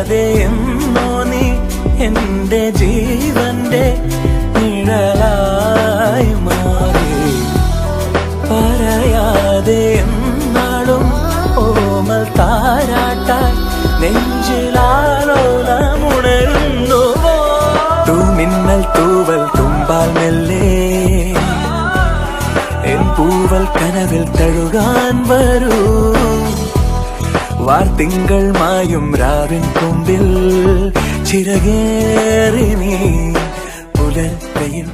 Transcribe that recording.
പറയാതെ എന്നോ നീ എന്റെ ജീവന്റെ നിഴലായി മാറി. പറയാതെ എന്നാളും ഓമൽ താരാട്ടായി നെഞ്ചിലാലോലമുണരുന്നുവോ. തൂമിന്നൽ തൂവൽ തുമ്പാൽ മെല്ലെ എൻ പൂവൽ കനവിൽ തഴുകാൻ വരൂ. വാർത്തിങ്കൾ മായും രാവിൻ കൊമ്പിൽ ചിറകേറി നീ പുലർക്കയിൽ